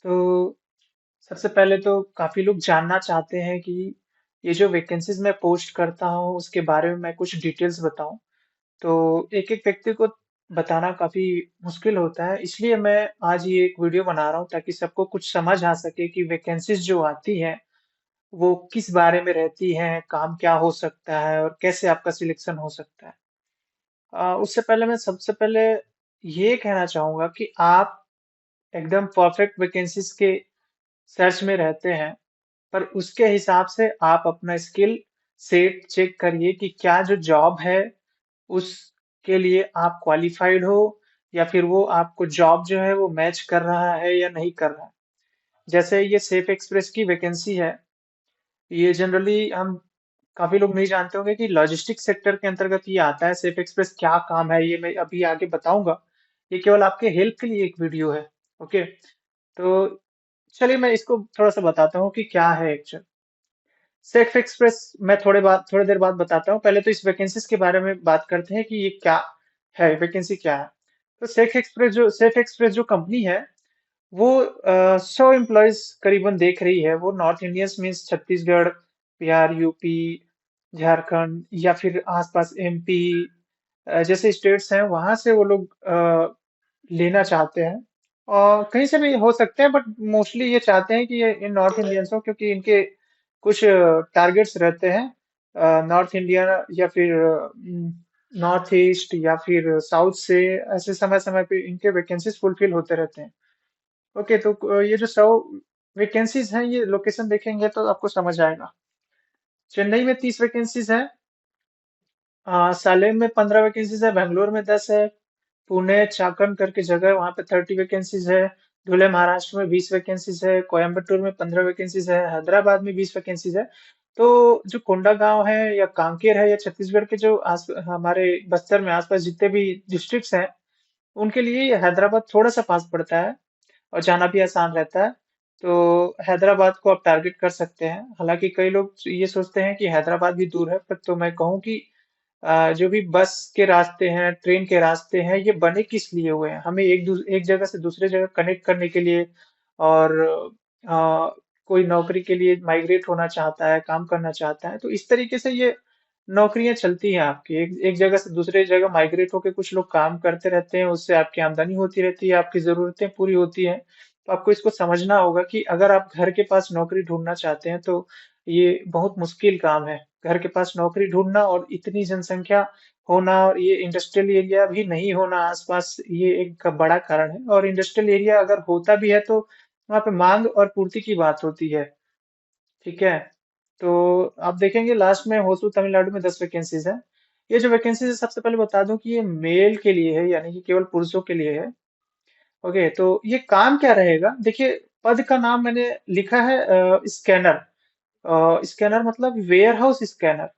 तो सबसे पहले तो काफ़ी लोग जानना चाहते हैं कि ये जो वैकेंसीज़ मैं पोस्ट करता हूँ, उसके बारे में मैं कुछ डिटेल्स बताऊँ। तो एक-एक व्यक्ति को बताना काफ़ी मुश्किल होता है, इसलिए मैं आज ये एक वीडियो बना रहा हूँ ताकि सबको कुछ समझ आ सके कि वैकेंसीज़ जो आती हैं, वो किस बारे में रहती हैं, काम क्या हो सकता है और कैसे आपका सिलेक्शन हो सकता है। उससे पहले मैं सबसे पहले ये कहना चाहूँगा कि आप एकदम परफेक्ट वैकेंसीज़ के सर्च में रहते हैं, पर उसके हिसाब से आप अपना स्किल सेट चेक करिए कि क्या जो जॉब है, उसके लिए आप क्वालिफ़ाइड हो या फिर वो आपको जॉब जो है वो मैच कर रहा है या नहीं कर रहा है। जैसे ये सेफ एक्सप्रेस की वैकेंसी है, ये जनरली हम काफ़ी लोग नहीं जानते होंगे कि लॉजिस्टिक्स सेक्टर के अंतर्गत ये आता है। सेफ एक्सप्रेस क्या काम है, ये मैं अभी आगे बताऊँगा। ये केवल आपके हेल्प के लिए एक वीडियो है, ओके? तो चलिए मैं इसको थोड़ा-सा बताता हूँ कि क्या है एक्चुअल। सेफ एक्सप्रेस मैं थोड़ी देर बाद बताता हूँ। पहले तो इस वैकेंसीज़ के बारे में बात करते हैं कि ये क्या है, वैकेंसी क्या है। तो सेफ एक्सप्रेस जो कंपनी है, वो 100 एम्प्लॉइज़ करीबन देख रही है। वो north Indians means Chhattisgarh, Bihar, UP, Jharkhand या फिर आस-पास एमपी जैसे स्टेट्स हैं, वहाँ से वो लोग लेना चाहते हैं। और कहीं से भी हो सकते हैं, बट मोस्टली ये चाहते हैं कि ये नॉर्थ इंडियंस हो, क्योंकि इनके कुछ टारगेट्स रहते हैं नॉर्थ इंडिया या फिर नॉर्थ ईस्ट या फिर साउथ से। ऐसे समय समय पे इनके वैकेंसीज फुलफिल होते रहते हैं। ओके, तो ये जो 100 वैकेंसीज हैं, ये लोकेशन देखेंगे तो आपको समझ आएगा। चेन्नई में 30 वैकेंसीज हैं, सालेम में 15 वैकेंसीज है, बेंगलोर में 10 है, पुणे चाकन करके जगह है, वहां पे 30 वैकेंसीज है, धुले महाराष्ट्र में 20 वैकेंसीज है, कोयम्बटूर में 15 वैकेंसीज है, हैदराबाद में 20 वैकेंसीज है। तो जो कोंडा गांव है या कांकेर है या छत्तीसगढ़ के जो हमारे बस्तर में आसपास जितने भी डिस्ट्रिक्ट्स हैं, उनके लिए ये हैदराबाद थोड़ा सा पास पड़ता है और जाना भी आसान रहता है। तो हैदराबाद को आप टारगेट कर सकते हैं। हालांकि कई लोग ये सोचते हैं कि हैदराबाद भी दूर है, पर तो मैं कहूँ कि जो भी बस के रास्ते हैं, ट्रेन के रास्ते हैं, ये बने किस लिए हुए हैं? हमें एक जगह से दूसरे जगह कनेक्ट करने के लिए, और कोई नौकरी के लिए माइग्रेट होना चाहता है, काम करना चाहता है, तो इस तरीके से ये नौकरियां चलती हैं आपकी। एक जगह से दूसरे जगह माइग्रेट होकर कुछ लोग काम करते रहते हैं, उससे आपकी आमदनी होती रहती है, आपकी जरूरतें पूरी होती हैं। तो आपको इसको समझना होगा कि अगर आप घर के पास नौकरी ढूंढना चाहते हैं, तो ये बहुत मुश्किल काम है। घर के पास नौकरी ढूंढना और इतनी जनसंख्या होना, और ये इंडस्ट्रियल एरिया भी नहीं होना आसपास, ये एक बड़ा कारण है। और इंडस्ट्रियल एरिया अगर होता भी है, तो वहाँ पे मांग और पूर्ति की बात होती है। ठीक है, तो आप देखेंगे लास्ट में होसू तमिलनाडु में 10 वैकेंसीज है। ये जो वैकेंसीज है, सबसे पहले बता दूं कि ये मेल के लिए है, यानी कि केवल पुरुषों के लिए है। ओके, तो ये काम क्या रहेगा, देखिए। पद का नाम मैंने लिखा है स्कैनर। स्कैनर मतलब warehouse scanner.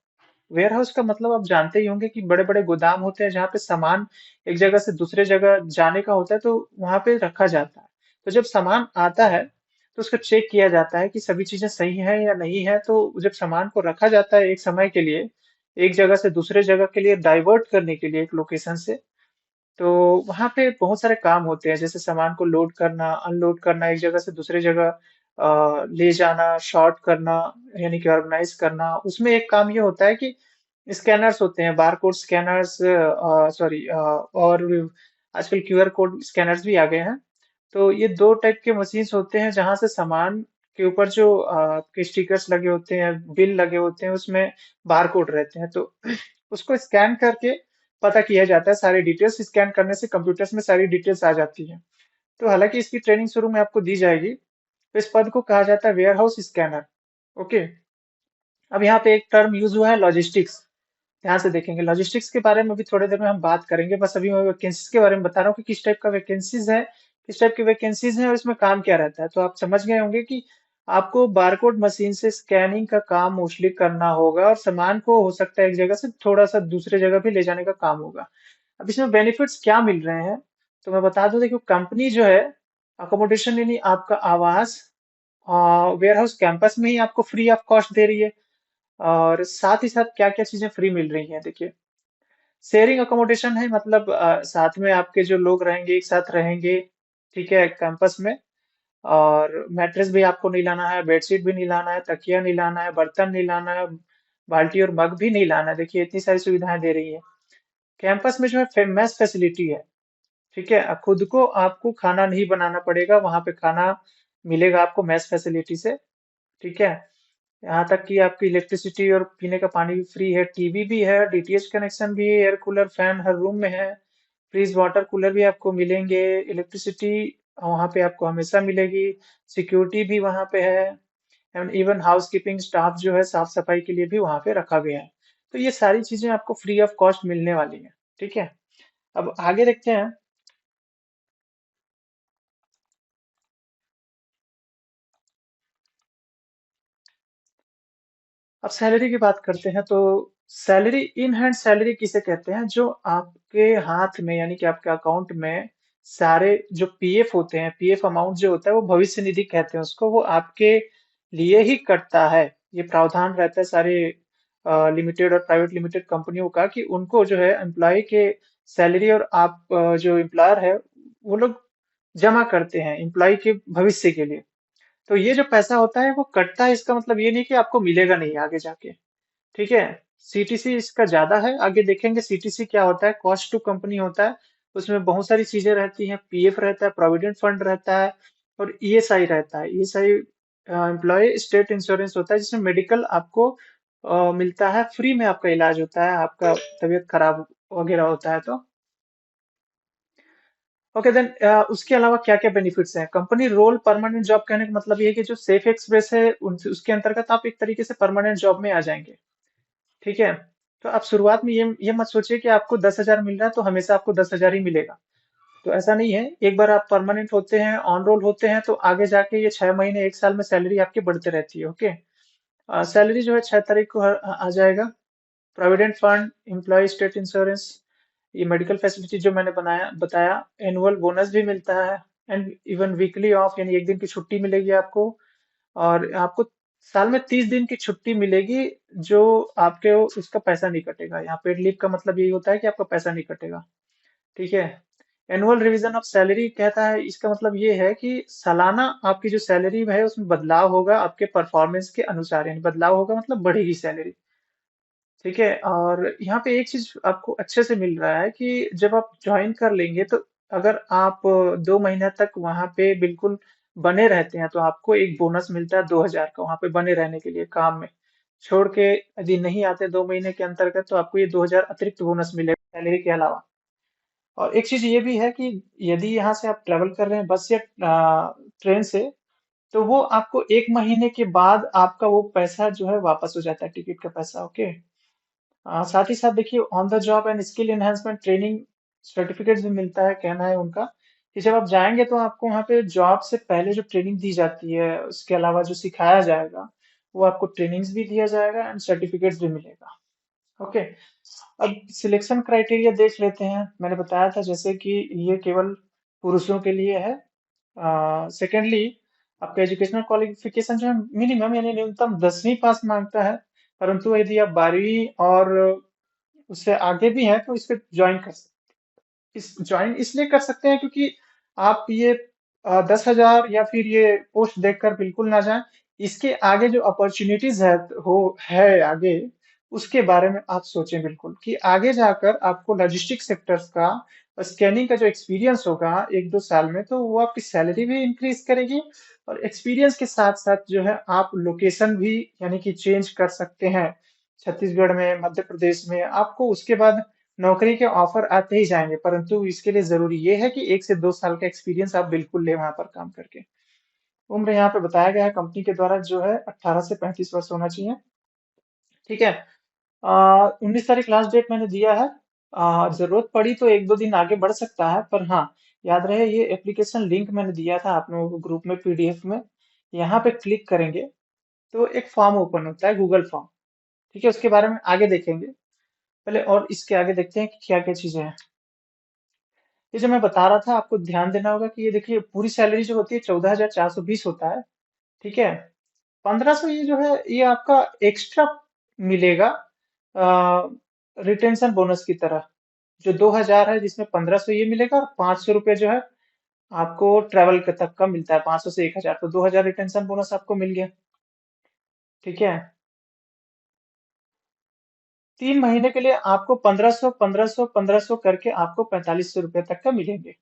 Warehouse का मतलब आप जानते ही होंगे कि बड़े बड़े गोदाम होते हैं, जहाँ पे सामान एक जगह से दूसरे जगह जाने का होता है, तो वहां पे रखा जाता है। तो जब सामान आता है, तो उसको चेक किया जाता है कि सभी चीजें सही है या नहीं है। तो जब सामान को रखा जाता है एक समय के लिए, एक जगह से दूसरे जगह के लिए डाइवर्ट करने के लिए, एक लोकेशन से, तो वहां पे बहुत सारे काम होते हैं, जैसे सामान को लोड करना, अनलोड करना, एक जगह से दूसरे जगह ले जाना, शॉर्ट करना, यानी कि ऑर्गेनाइज करना। उसमें एक काम ये होता है कि स्कैनर्स होते हैं, बार कोड स्कैनर्स, सॉरी, और आजकल क्यूआर कोड स्कैनर्स भी आ गए हैं। तो ये दो टाइप के मशीन्स होते हैं, जहां से सामान के ऊपर जो आपके स्टिकर्स लगे होते हैं, बिल लगे होते हैं, उसमें बार कोड रहते हैं। तो उसको स्कैन करके पता किया जाता है। सारी डिटेल्स स्कैन करने से कंप्यूटर्स में सारी डिटेल्स आ जाती है। तो हालांकि इसकी ट्रेनिंग शुरू में आपको दी जाएगी। तो इस पद को कहा जाता है वेयर हाउस स्कैनर। ओके, अब यहाँ पे एक टर्म यूज हुआ है, लॉजिस्टिक्स। ध्यान से देखेंगे, लॉजिस्टिक्स के बारे में भी थोड़ी देर में हम बात करेंगे। बस अभी मैं वैकेंसीज के बारे में बता रहा हूँ कि किस टाइप का वैकेंसीज है, किस टाइप की वैकेंसीज है और इसमें काम क्या रहता है। तो आप समझ गए होंगे कि आपको बारकोड मशीन से स्कैनिंग का काम मोस्टली करना होगा, और सामान को हो सकता है एक जगह से थोड़ा सा दूसरे जगह भी ले जाने का काम होगा। अब इसमें बेनिफिट्स क्या मिल रहे हैं, तो मैं बता दूं। देखो, कंपनी जो है, अकोमोडेशन यानी आपका आवास वेयर हाउस कैंपस में ही आपको फ्री ऑफ कॉस्ट दे रही है। और साथ ही साथ क्या क्या चीजें फ्री मिल रही हैं, देखिए। शेयरिंग अकोमोडेशन है, मतलब साथ में आपके जो लोग रहेंगे एक साथ रहेंगे, ठीक है, कैंपस में। और मैट्रेस भी आपको नहीं लाना है, बेडशीट भी नहीं लाना है, तकिया नहीं लाना है, बर्तन नहीं लाना है, बाल्टी और मग भी नहीं लाना है। देखिए इतनी सारी सुविधाएं दे रही है। कैंपस में जो है मेस फैसिलिटी है। ठीक है, खुद को आपको खाना नहीं बनाना पड़ेगा, वहां पे खाना मिलेगा आपको मेस फैसिलिटी से। ठीक है, यहाँ तक कि आपकी इलेक्ट्रिसिटी और पीने का पानी भी फ्री है, टीवी भी है, डीटीएच कनेक्शन भी है, एयर कूलर फैन हर रूम में है, फ्रीज वाटर कूलर भी आपको मिलेंगे, इलेक्ट्रिसिटी वहाँ पे आपको हमेशा मिलेगी, सिक्योरिटी भी वहाँ पे है, and even house keeping staff जो है साफ सफाई के लिए भी वहाँ पे रखा गया है। तो ये सारी चीजें आपको फ्री ऑफ कॉस्ट मिलने वाली है। ठीक है, अब आगे देखते हैं। अब सैलरी की बात करते हैं। तो सैलरी, इन हैंड सैलरी किसे कहते हैं? जो आपके हाथ में यानी कि आपके अकाउंट में सारे जो पीएफ होते हैं, पीएफ अमाउंट जो होता है वो भविष्य निधि कहते हैं उसको, वो आपके लिए ही कटता है। ये प्रावधान रहता है सारे लिमिटेड और प्राइवेट लिमिटेड कंपनियों का कि उनको जो है एम्प्लॉय के सैलरी, और आप जो एम्प्लॉयर है वो लोग जमा करते हैं एम्प्लॉय के भविष्य के लिए। तो ये जो पैसा होता है वो कटता है, इसका मतलब ये नहीं कि आपको मिलेगा नहीं आगे जाके। ठीक है, सीटीसी इसका ज्यादा है, आगे देखेंगे सीटीसी क्या होता है। कॉस्ट टू कंपनी होता है, उसमें बहुत सारी चीजें रहती हैं, पीएफ रहता है, प्रोविडेंट फंड रहता है, और ईएसआई रहता है। ईएसआई एम्प्लॉय स्टेट इंश्योरेंस होता है, जिसमें मेडिकल आपको मिलता है, फ्री में आपका इलाज होता है, आपका तबीयत खराब वगैरह होता है तो। ओके देन, उसके अलावा क्या क्या बेनिफिट्स हैं? कंपनी रोल परमानेंट जॉब, कहने का मतलब ये है कि जो सेफ एक्सप्रेस है उसके अंतर्गत आप एक तरीके से परमानेंट जॉब में आ जाएंगे। ठीक है, तो आप शुरुआत में ये मत सोचिए कि आपको 10,000 मिल रहा है तो हमेशा आपको 10,000 ही मिलेगा। तो ऐसा नहीं है, एक बार आप परमानेंट होते हैं, ऑन रोल होते हैं, तो आगे जाके ये 6 महीने 1 साल में सैलरी आपकी बढ़ते रहती है। ओके, सैलरी जो है 6 तारीख को आ जाएगा। Provident fund, employ state insurance, ये मेडिकल फैसिलिटी जो मैंने बताया, एनुअल बोनस भी मिलता है, एंड इवन वीकली ऑफ यानी एक दिन की छुट्टी मिलेगी आपको। और आपको साल में 30 दिन की छुट्टी मिलेगी, जो आपके उसका पैसा नहीं कटेगा। यहाँ पेड लीव का मतलब यही होता है कि आपका पैसा नहीं कटेगा। ठीक है, एनुअल रिवीजन ऑफ सैलरी कहता है, इसका मतलब ये है कि सालाना आपकी जो सैलरी है उसमें बदलाव होगा आपके परफॉर्मेंस के अनुसार, यानी बदलाव होगा मतलब बढ़ेगी सैलरी। ठीक है, और यहाँ पे एक चीज आपको अच्छे से मिल रहा है कि जब आप ज्वाइन कर लेंगे तो अगर आप 2 महीने तक वहां पे बिल्कुल बने रहते हैं तो आपको एक बोनस मिलता है 2,000 का, वहां पे बने रहने के लिए काम में। छोड़ के यदि नहीं आते 2 महीने के अंतर्गत तो आपको ये 2,000 अतिरिक्त बोनस मिलेगा सैलरी के अलावा। और एक चीज ये भी है कि यदि यहाँ से आप ट्रेवल कर रहे हैं बस या ट्रेन से, तो वो आपको 1 महीने के बाद आपका वो पैसा जो है वापस हो जाता है, टिकट का पैसा। ओके, साथ ही साथ देखिए on the job and skill enhancement training certificate भी मिलता है। कहना है उनका कि जब आप जाएंगे तो आपको वहाँ पे जॉब से पहले जो ट्रेनिंग दी जाती है उसके अलावा जो सिखाया जाएगा वो आपको ट्रेनिंग्स भी दिया जाएगा एंड सर्टिफिकेट्स भी मिलेगा। ओके, अब सिलेक्शन क्राइटेरिया देख लेते हैं। मैंने बताया था जैसे कि ये केवल पुरुषों के लिए है। सेकेंडली, आपका एजुकेशनल क्वालिफिकेशन जो है मिनिमम यानी न्यूनतम 10वीं पास मांगता है, परंतु यदि आप 12वीं और उससे आगे भी हैं तो इस पे ज्वाइन कर सकते, इस ज्वाइन इसलिए कर सकते हैं क्योंकि आप ये 10,000 या फिर ये पोस्ट देखकर बिल्कुल ना जाएं। इसके आगे जो अपॉर्चुनिटीज है आगे, उसके बारे में आप सोचें बिल्कुल कि आगे जाकर आपको लॉजिस्टिक सेक्टर्स का स्कैनिंग का जो एक्सपीरियंस होगा 1-2 साल में, तो वो आपकी सैलरी भी इंक्रीज करेगी। और एक्सपीरियंस के साथ साथ जो है आप लोकेशन भी यानी कि चेंज कर सकते हैं। छत्तीसगढ़ में, मध्य प्रदेश में आपको उसके बाद नौकरी के ऑफर आते ही जाएंगे, परंतु इसके लिए जरूरी ये है कि 1 से 2 साल का एक्सपीरियंस आप बिल्कुल ले वहां पर काम करके। उम्र यहाँ पे बताया गया है कंपनी के द्वारा जो है 18 से 35 वर्ष होना चाहिए। ठीक है, 19 तारीख लास्ट डेट मैंने दिया है। जरूरत पड़ी तो 1-2 दिन आगे बढ़ सकता है, पर हाँ, याद रहे ये एप्लीकेशन लिंक मैंने दिया था आप लोगों को ग्रुप में पीडीएफ में। यहाँ पे क्लिक करेंगे तो एक फॉर्म ओपन होता है, गूगल फॉर्म। ठीक है, उसके बारे में आगे देखेंगे। पहले और इसके आगे देखते हैं कि क्या क्या चीजें हैं। ये जो मैं बता रहा था आपको ध्यान देना होगा कि ये देखिए पूरी सैलरी जो होती है 14,420 होता है। ठीक है, 1,500 ये जो है ये आपका एक्स्ट्रा मिलेगा रिटेंशन बोनस की तरह। जो 2,000 है जिसमें 1,500 ये मिलेगा, और 500 रुपये जो है आपको ट्रेवल तक का मिलता है 500 से 1000, तो 2000 रिटेंशन बोनस आपको मिल गया। ठीक है। 3 महीने के लिए आपको 1500 1500 1500 करके आपको 4500 रुपये तक का मिलेंगे।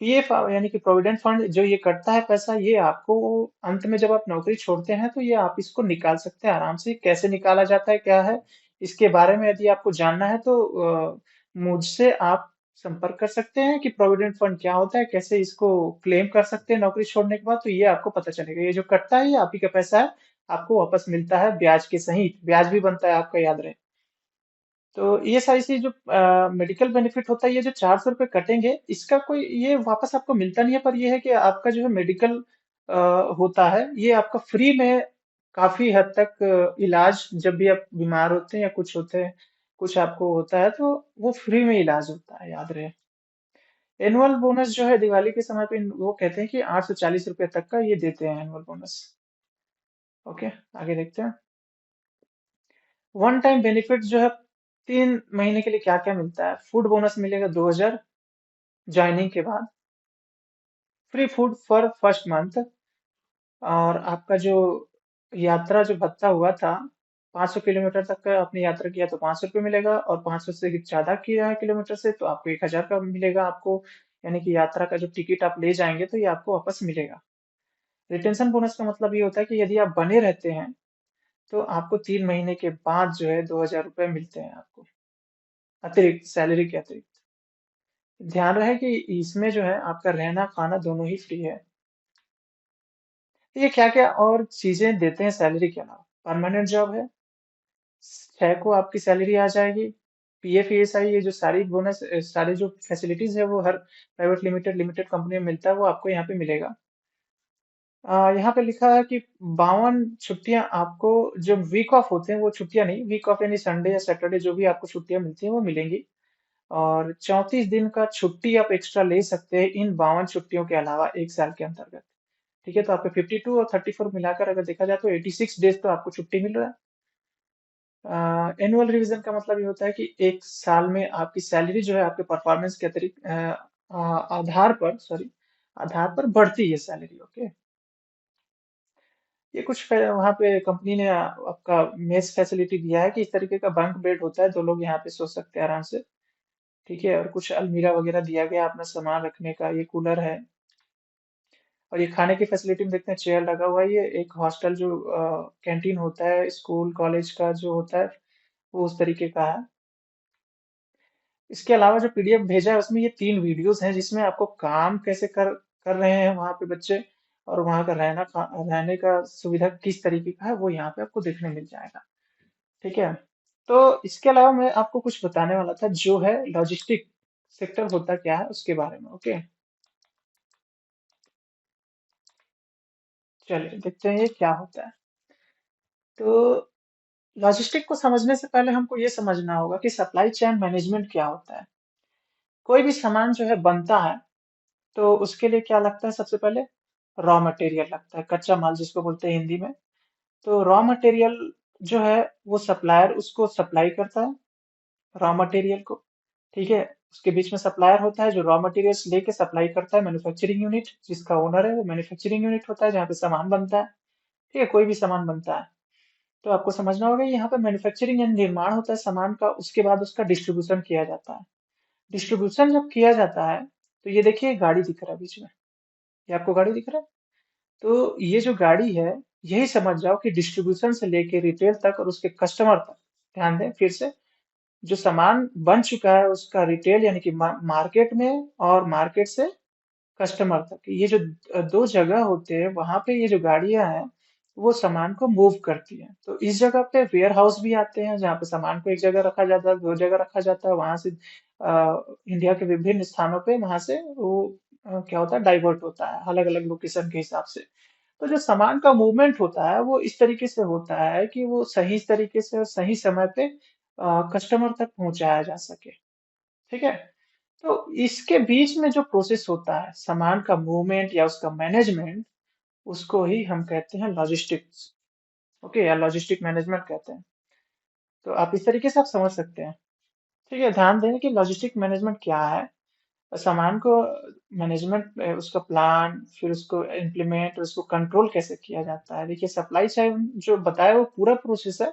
पीएफ यानी कि प्रोविडेंट फंड जो ये कटता है पैसा, ये आपको अंत में जब आप नौकरी छोड़ते हैं तो ये आप इसको निकाल सकते हैं आराम से। कैसे निकाला जाता है क्या है, इसके बारे में यदि आपको जानना है तो मुझसे आप संपर्क कर सकते हैं कि प्रोविडेंट फंड क्या होता है, कैसे इसको क्लेम कर सकते हैं नौकरी छोड़ने के बाद, तो ये आपको पता चलेगा। ये जो कटता है ये आप ही का पैसा है, आपको वापस मिलता है ब्याज के सहित, ब्याज भी बनता है आपका, याद रहे। तो ये सारी चीज जो मेडिकल बेनिफिट होता है, ये जो 400 रुपये कटेंगे, इसका कोई ये वापस आपको मिलता नहीं है, पर ये है कि आपका जो है मेडिकल होता है, ये आपका फ्री में काफी हद तक इलाज, जब भी आप बीमार होते हैं या कुछ होते हैं, कुछ आपको होता है तो वो फ्री में इलाज होता है, याद रहे। एनुअल बोनस जो है दिवाली के समय पे वो कहते हैं कि 840 रुपये तक का ये देते हैं एनुअल बोनस। ओके, आगे देखते हैं। वन टाइम बेनिफिट जो है 3 महीने के लिए क्या क्या मिलता है। फूड बोनस मिलेगा 2000 ज्वाइनिंग के बाद, free food for first month, और आपका जो यात्रा जो भत्ता हुआ था, 500 किलोमीटर तक का आपने यात्रा किया तो 500 रुपये मिलेगा, और 500 से ज्यादा किया है किलोमीटर से तो आपको 1000 का मिलेगा आपको, यानी कि यात्रा का जो टिकट आप ले जाएंगे तो ये आपको वापस मिलेगा। रिटेंशन बोनस का मतलब ये होता है कि यदि आप बने रहते हैं तो आपको 3 महीने के बाद जो है 2000 रुपये मिलते हैं आपको, अतिरिक्त सैलरी के अतिरिक्त। ध्यान रहे कि इसमें जो है आपका रहना खाना दोनों ही फ्री है। ये क्या क्या और चीजें देते हैं सैलरी के अलावा। परमानेंट जॉब है, 6 को आपकी सैलरी आ जाएगी। पीएफ ईएसआई, ये जो सारी बोनस सारी जो फैसिलिटीज है वो हर प्राइवेट लिमिटेड लिमिटेड कंपनी में मिलता है, वो आपको यहाँ पे मिलेगा। यहाँ पे लिखा है कि 52 छुट्टियां आपको, जो वीक ऑफ होते हैं वो छुट्टियां नहीं, वीक ऑफ यानी संडे या सैटरडे जो भी आपको छुट्टियां मिलती हैं वो मिलेंगी। और 34 दिन का छुट्टी आप एक्स्ट्रा ले सकते हैं इन 52 छुट्टियों के अलावा, एक साल के अंतर्गत। ठीक है, तो आपके 52 और 34 मिलाकर अगर देखा जाए तो 86 डेज तो आपको छुट्टी मिल रहा है। एनुअल रिवीजन का मतलब ये होता है कि एक साल में आपकी सैलरी जो है आपके परफॉर्मेंस के अतिरिक्त आधार पर, सॉरी, आधार पर बढ़ती है सैलरी। ओके, ये कुछ वहाँ पे कंपनी ने आपका मेस फैसिलिटी दिया है कि इस तरीके का बंक बेड होता है, 2 लोग यहाँ पे सो सकते हैं आराम से। ठीक है, और कुछ अलमीरा वगैरह दिया गया है अपना सामान रखने का, ये कूलर है। और ये खाने की फैसिलिटी में देखते हैं चेयर लगा हुआ है, ये एक हॉस्टल जो कैंटीन होता है स्कूल कॉलेज का जो होता है, वो उस तरीके का है। इसके अलावा जो पीडीएफ भेजा है उसमें ये 3 वीडियोस हैं जिसमें आपको काम कैसे कर रहे हैं वहाँ पे बच्चे, और वहाँ का रहने का सुविधा किस तरीके का है वो यहाँ पे आपको देखने मिल जाएगा। ठीक है, तो इसके अलावा मैं आपको कुछ बताने वाला था जो है लॉजिस्टिक सेक्टर होता क्या है उसके बारे में। ओके, चलिए देखते हैं ये क्या होता है। तो लॉजिस्टिक को समझने से पहले हमको ये समझना होगा कि सप्लाई चेन मैनेजमेंट क्या होता है। कोई भी सामान जो है बनता है तो उसके लिए क्या लगता है, सबसे पहले रॉ मटेरियल लगता है, कच्चा माल जिसको बोलते हैं हिंदी में। तो रॉ मटेरियल जो है वो सप्लायर उसको सप्लाई करता है, रॉ मटेरियल को। ठीक है, उसके बीच में सप्लायर होता है जो रॉ मटेरियल्स लेके सप्लाई करता है मैन्युफैक्चरिंग यूनिट, जिसका ओनर है वो मैन्युफैक्चरिंग यूनिट होता है जहाँ पे सामान बनता है। ठीक है, कोई भी सामान बनता है तो आपको समझना होगा यहाँ पे मैन्युफैक्चरिंग यानी निर्माण होता है सामान का, उसके बाद उसका डिस्ट्रीब्यूशन किया जाता है। डिस्ट्रीब्यूशन जब किया जाता है तो ये देखिए गाड़ी दिख रहा है बीच में, ये आपको गाड़ी दिख रहा है। तो ये जो गाड़ी है, यही समझ जाओ कि डिस्ट्रीब्यूशन से लेके रिटेल तक और उसके कस्टमर तक, ध्यान दें फिर से, जो सामान बन चुका है उसका रिटेल यानी कि मार्केट में, और मार्केट से कस्टमर तक, ये जो 2 जगह होते हैं वहां पे ये जो गाड़ियां हैं वो सामान को मूव करती हैं। तो इस जगह पे वेयर हाउस भी आते हैं जहाँ पे सामान को एक जगह रखा जाता है, 2 जगह रखा जाता है, वहां से इंडिया के विभिन्न स्थानों पे वहां से वो क्या होता है, डाइवर्ट होता है अलग अलग लोकेशन के हिसाब से। तो जो सामान का मूवमेंट होता है वो इस तरीके से होता है कि वो सही तरीके से और सही समय पे कस्टमर तक पहुंचाया जा सके। ठीक है, तो इसके बीच में जो प्रोसेस होता है सामान का मूवमेंट या उसका मैनेजमेंट, उसको ही हम कहते हैं लॉजिस्टिक्स। ओके, या लॉजिस्टिक मैनेजमेंट कहते हैं। तो आप इस तरीके से आप समझ सकते हैं। ठीक है, ध्यान दें कि लॉजिस्टिक मैनेजमेंट क्या है। सामान को मैनेजमेंट, उसका प्लान, फिर उसको इम्प्लीमेंट, उसको कंट्रोल कैसे किया जाता है। देखिए सप्लाई चेन जो बताया वो पूरा प्रोसेस है,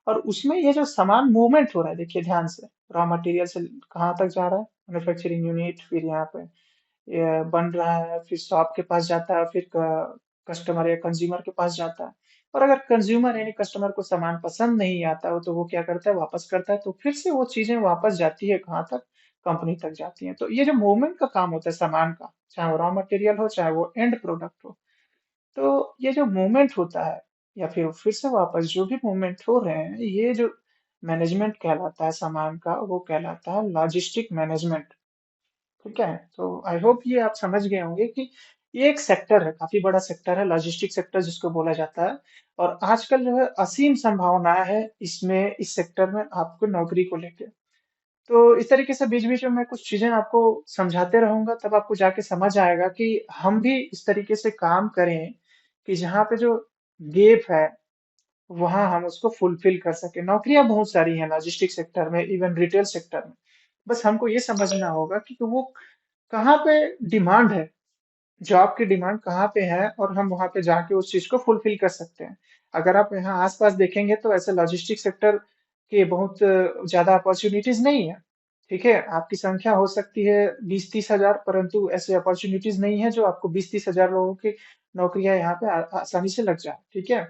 और उसमें ये जो सामान मूवमेंट हो रहा है, देखिए ध्यान से, रॉ मटेरियल से कहाँ तक जा रहा है, मैन्युफैक्चरिंग यूनिट, फिर यहाँ पे ये बन रहा है, फिर शॉप के पास जाता है, फिर कस्टमर या कंज्यूमर के पास जाता है। और अगर कंज्यूमर यानी कस्टमर को सामान पसंद नहीं आता हो तो वो क्या करता है, वापस करता है, तो फिर से वो चीजें वापस जाती है कहाँ तक, कंपनी तक जाती हैं। तो ये जो मूवमेंट का काम होता है सामान का, चाहे वो रॉ मटेरियल हो चाहे वो एंड प्रोडक्ट हो, तो ये जो मूवमेंट होता है या फिर से वापस जो भी मूवमेंट हो रहे हैं, ये जो मैनेजमेंट कहलाता है सामान का, वो कहलाता है लॉजिस्टिक मैनेजमेंट। ठीक है, तो आई होप ये आप समझ गए होंगे कि ये एक सेक्टर है, काफी बड़ा सेक्टर है, लॉजिस्टिक सेक्टर जिसको बोला जाता है। और आजकल जो है असीम संभावनाएं है इसमें, इस सेक्टर में आपको नौकरी को लेके। तो इस तरीके से बीच बीच में मैं कुछ चीजें आपको समझाते रहूंगा, तब आपको जाके समझ आएगा कि हम भी इस तरीके से काम करें कि जहाँ पे जो गैप है वहां हम उसको फुलफिल कर सके। नौकरियां बहुत सारी हैं लॉजिस्टिक सेक्टर में, इवन रिटेल सेक्टर में। बस हमको ये समझना होगा कि वो कहाँ पे डिमांड है, जॉब की डिमांड कहाँ पे है, और हम वहां पे जाके उस चीज को फुलफिल कर सकते हैं। अगर आप यहाँ आसपास देखेंगे तो ऐसे लॉजिस्टिक सेक्टर के बहुत ज्यादा अपॉर्चुनिटीज नहीं है। ठीक है, आपकी संख्या हो सकती है 20-30 हजार, परंतु ऐसे अपॉर्चुनिटीज नहीं है जो आपको 20-30 हजार लोगों की नौकरियां यहाँ पे आसानी से लग जाए। ठीक है,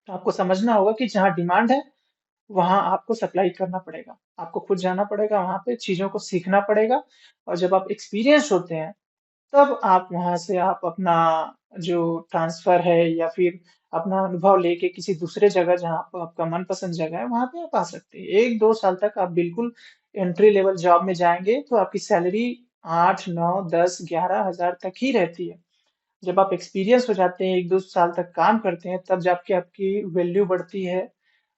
तो आपको समझना होगा कि जहाँ डिमांड है वहां आपको सप्लाई करना पड़ेगा, आपको खुद जाना पड़ेगा वहां पे, चीजों को सीखना पड़ेगा। और जब आप एक्सपीरियंस होते हैं तब आप वहां से आप अपना जो ट्रांसफर है या फिर अपना अनुभव लेके किसी दूसरे जगह जहाँ आप, आपका मनपसंद जगह है वहां पे आप आ सकते हैं। 1-2 साल तक आप बिल्कुल एंट्री लेवल जॉब में जाएंगे तो आपकी सैलरी 8-9-10-11 हजार तक ही रहती है। जब आप एक्सपीरियंस हो जाते हैं, 1-2 साल तक काम करते हैं, तब जाके आपकी वैल्यू बढ़ती है,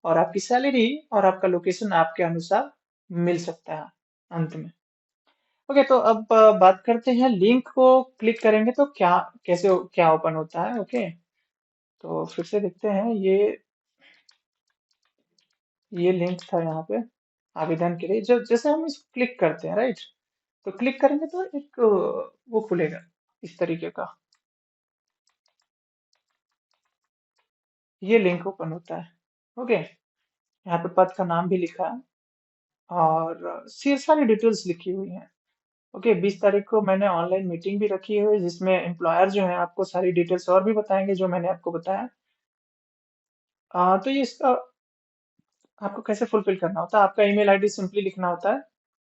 और आपकी सैलरी और आपका लोकेशन आपके अनुसार मिल सकता है अंत में। ओके, तो अब बात करते हैं, लिंक को क्लिक करेंगे तो क्या, क्या ओपन होता है। ओके, तो फिर से देखते हैं, ये लिंक था यहाँ पे आवेदन के लिए। जब जैसे हम इसको क्लिक करते हैं, राइट, तो क्लिक करेंगे तो एक वो खुलेगा इस तरीके का, ये लिंक ओपन होता है। ओके, यहाँ पे पद का नाम भी लिखा है और सारी डिटेल्स लिखी हुई हैं। ओके, 20 तारीख को मैंने ऑनलाइन मीटिंग भी रखी हुई है जिसमें एम्प्लॉयर जो है आपको सारी डिटेल्स और भी बताएंगे जो मैंने आपको बताया। तो ये इसका आपको कैसे फुलफिल करना होता है, आपका ईमेल आईडी सिंपली लिखना होता है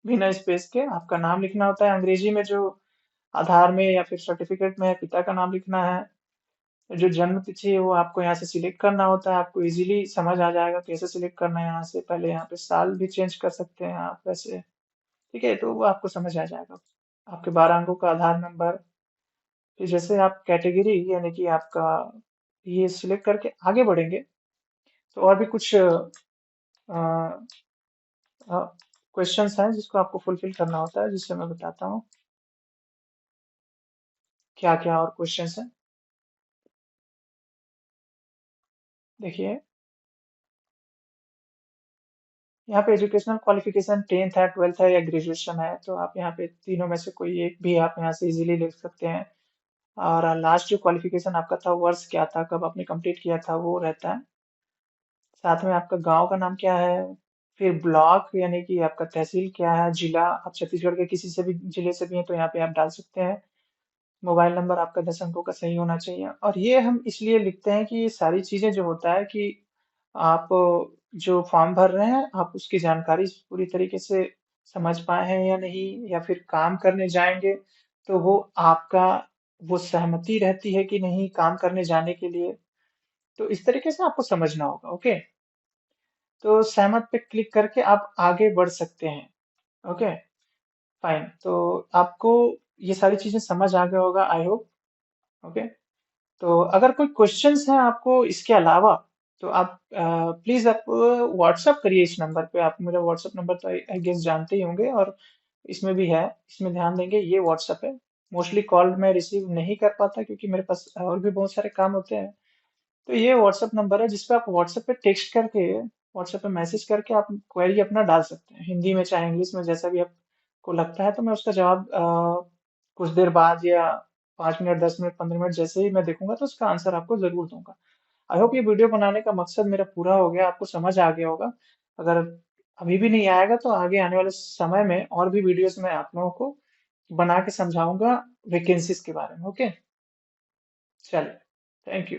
बिना स्पेस के, आपका नाम लिखना होता है अंग्रेजी में, जो आधार में या फिर सर्टिफिकेट में है, पिता का नाम लिखना है, जो जन्म तिथि है वो आपको यहाँ से सिलेक्ट करना होता है। आपको इजीली समझ आ जाएगा कैसे सिलेक्ट करना है यहाँ से, पहले यहाँ पे साल भी चेंज कर सकते हैं आप वैसे। ठीक है, तो वो आपको समझ आ जाएगा। आपके 12 अंकों का आधार नंबर, फिर जैसे आप कैटेगरी यानी कि आपका ये सिलेक्ट करके आगे बढ़ेंगे तो और भी कुछ क्वेश्चंस हैं जिसको आपको फुलफिल करना होता है, जिससे मैं बताता हूँ क्या क्या और क्वेश्चंस हैं। देखिए, यहाँ पे एजुकेशनल क्वालिफिकेशन 10th है, 12th है या ग्रेजुएशन है, तो आप यहाँ पे तीनों में से कोई एक भी आप यहाँ से इजीली लिख सकते हैं। और लास्ट जो क्वालिफिकेशन आपका था, वर्ष क्या था, कब आपने कंप्लीट किया था, वो रहता है। साथ में आपका गांव का नाम क्या है, फिर ब्लॉक यानी कि आपका तहसील क्या है, जिला आप छत्तीसगढ़ के किसी से भी जिले से भी हैं तो यहाँ पे आप डाल सकते हैं। मोबाइल नंबर आपका 10 अंकों का सही होना चाहिए। और ये हम इसलिए लिखते हैं कि ये सारी चीजें जो होता है कि आप जो फॉर्म भर रहे हैं आप उसकी जानकारी पूरी तरीके से समझ पाए हैं या नहीं, या फिर काम करने जाएंगे तो वो आपका वो सहमति रहती है कि नहीं काम करने जाने के लिए। तो इस तरीके से आपको समझना होगा। ओके, तो सहमत पे क्लिक करके आप आगे बढ़ सकते हैं। ओके, फाइन, तो आपको ये सारी चीजें समझ आ गया होगा आई होप। ओके, तो अगर कोई क्वेश्चंस हैं आपको इसके अलावा तो आप प्लीज आप व्हाट्सअप करिए इस नंबर पे। आप मेरा व्हाट्सअप नंबर तो आई गेस जानते ही होंगे, और इसमें भी है, इसमें ध्यान देंगे, ये व्हाट्सअप है। मोस्टली कॉल मैं रिसीव नहीं कर पाता क्योंकि मेरे पास और भी बहुत सारे काम होते हैं। तो ये व्हाट्सअप नंबर है जिस पे आप व्हाट्सएप पे टेक्स्ट करके, व्हाट्सएप पे मैसेज करके आप क्वेरी अपना डाल सकते हैं, हिंदी में चाहे इंग्लिश में, जैसा भी आपको लगता है, तो मैं उसका जवाब कुछ देर बाद या 5 मिनट, 10 मिनट, 15 मिनट जैसे ही मैं देखूंगा तो उसका आंसर आपको जरूर दूंगा। आई होप ये वीडियो बनाने का मकसद मेरा पूरा हो गया, आपको समझ आ गया होगा। अगर अभी भी नहीं आएगा तो आगे आने वाले समय में और भी वीडियोस में आप लोगों को बना के समझाऊंगा वैकेंसीज के बारे में। ओके, चलिए, थैंक यू।